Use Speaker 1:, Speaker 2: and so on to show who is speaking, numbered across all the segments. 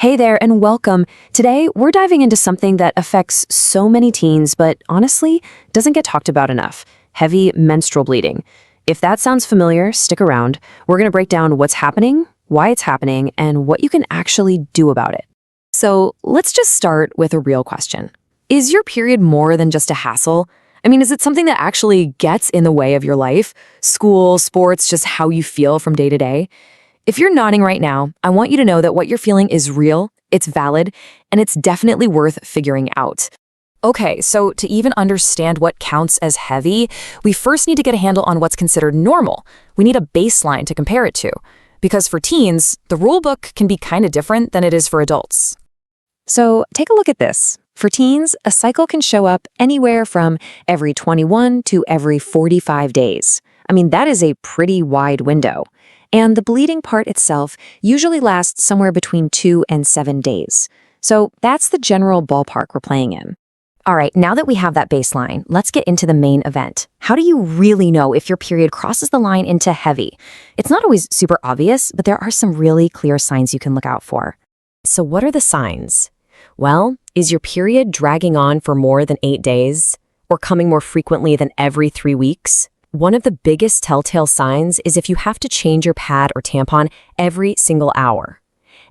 Speaker 1: Hey there and welcome. Today, we're diving into something that affects so many teens, but honestly, doesn't get talked about enough: heavy menstrual bleeding. If that sounds familiar, stick around. We're going to break down what's happening, why it's happening, and what you can actually do about it. So let's just start with a real question. Is your period more than just a hassle? I mean, is it something that actually gets in the way of your life? School, sports, just how you feel from day to day? If you're nodding right now, I want you to know that what you're feeling is real, it's valid, and it's definitely worth figuring out. Okay, so to even understand what counts as heavy, we first need to get a handle on what's considered normal. We need a baseline to compare it to. Because for teens, the rule book can be kind of different than it is for adults. So take a look at this. For teens, a cycle can show up anywhere from every 21 to every 45 days. I mean, that is a pretty wide window. And the bleeding part itself usually lasts somewhere between 2 and 7 days. So that's the general ballpark we're playing in. All right, now that we have that baseline, let's get into the main event. How do you really know if your period crosses the line into heavy? It's not always super obvious, but there are some really clear signs you can look out for. So what are the signs? Well, is your period dragging on for more than 8 days? Or coming more frequently than every 3 weeks? One of the biggest telltale signs is if you have to change your pad or tampon every single hour.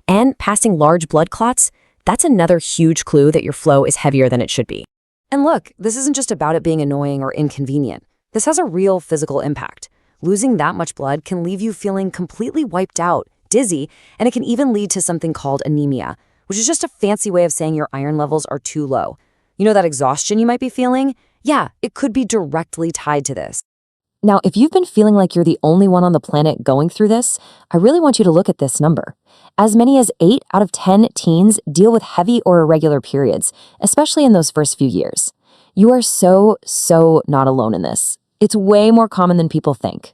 Speaker 1: And passing large blood clots, that's another huge clue that your flow is heavier than it should be. And look, this isn't just about it being annoying or inconvenient. This has a real physical impact. Losing that much blood can leave you feeling completely wiped out, dizzy, and it can even lead to something called anemia, which is just a fancy way of saying your iron levels are too low. You know that exhaustion you might be feeling? Yeah, it could be directly tied to this. Now, if you've been feeling like you're the only one on the planet going through this, I really want you to look at this number. As many as 8 out of 10 teens deal with heavy or irregular periods, especially in those first few years. You are so not alone in this. It's way more common than people think.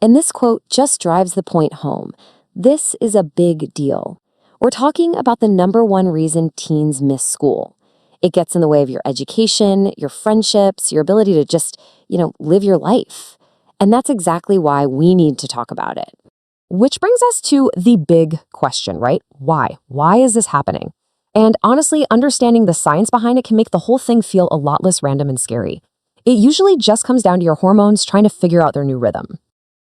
Speaker 1: And this quote just drives the point home. This is a big deal. We're talking about the #1 reason teens miss school. It gets in the way of your education, your friendships, your ability to just, live your life. And that's exactly why we need to talk about it. Which brings us to the big question, right? Why? Why is this happening? And honestly, understanding the science behind it can make the whole thing feel a lot less random and scary. It usually just comes down to your hormones trying to figure out their new rhythm.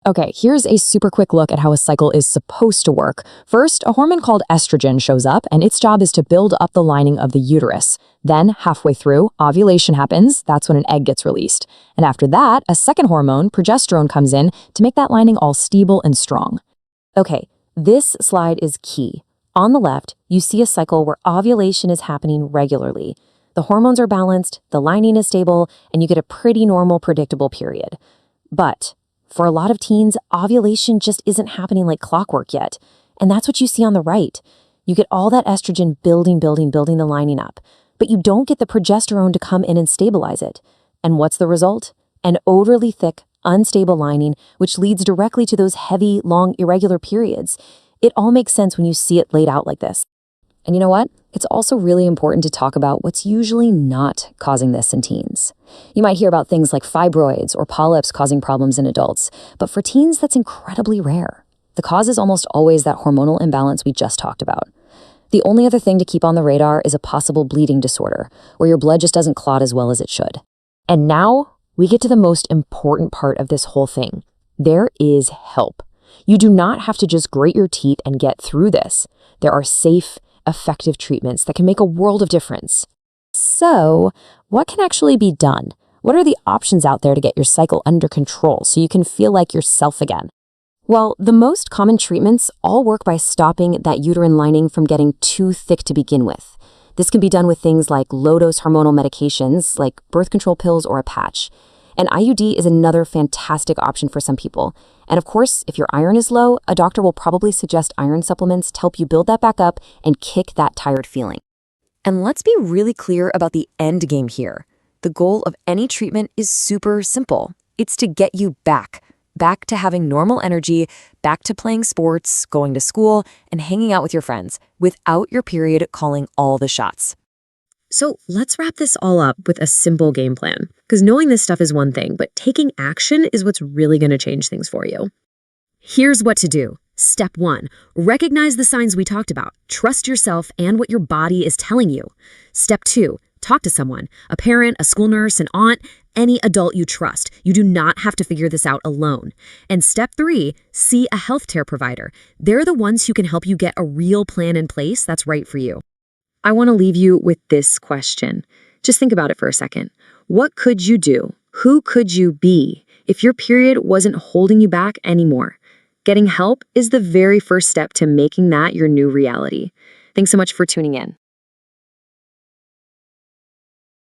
Speaker 1: Okay, here's a super quick look at how a cycle is supposed to work. First, a hormone called estrogen shows up, and its job is to build up the lining of the uterus. Then, halfway through, ovulation happens. That's when an egg gets released. And after that, a second hormone, progesterone, comes in to make that lining all stable and strong. Okay, this slide is key. On the left, you see a cycle where ovulation is happening regularly. The hormones are balanced, the lining is stable, and you get a pretty normal, predictable period. But for a lot of teens, ovulation just isn't happening like clockwork yet. And that's what you see on the right. You get all that estrogen building the lining up, but you don't get the progesterone to come in and stabilize it. And what's the result? An overly thick, unstable lining, which leads directly to those heavy, long, irregular periods. It all makes sense when you see it laid out like this. And you know what? It's also really important to talk about what's usually not causing this in teens. You might hear about things like fibroids or polyps causing problems in adults, but for teens, that's incredibly rare. The cause is almost always that hormonal imbalance we just talked about. The only other thing to keep on the radar is a possible bleeding disorder, where your blood just doesn't clot as well as it should. And now, we get to the most important part of this whole thing. There is help. You do not have to just grate your teeth and get through this. There are safe, effective treatments that can make a world of difference. So, what can actually be done? What are the options out there to get your cycle under control so you can feel like yourself again? Well, the most common treatments all work by stopping that uterine lining from getting too thick to begin with. This can be done with things like low-dose hormonal medications, like birth control pills or a patch. An IUD is another fantastic option for some people. And of course, if your iron is low, a doctor will probably suggest iron supplements to help you build that back up and kick that tired feeling. And let's be really clear about the end game here. The goal of any treatment is super simple. It's to get you back to having normal energy, back to playing sports, going to school, and hanging out with your friends without your period calling all the shots. So let's wrap this all up with a simple game plan, because knowing this stuff is one thing, but taking action is what's really going to change things for you. Here's what to do. Step 1. Recognize the signs we talked about. Trust yourself and what your body is telling you. Step 2. Talk to someone, a parent, a school nurse, an aunt, any adult you trust. You do not have to figure this out alone. And step 3, see a healthcare provider. They're the ones who can help you get a real plan in place that's right for you. I want to leave you with this question. Just think about it for a second. What could you do? Who could you be if your period wasn't holding you back anymore? Getting help is the very first step to making that your new reality. Thanks so much for tuning in.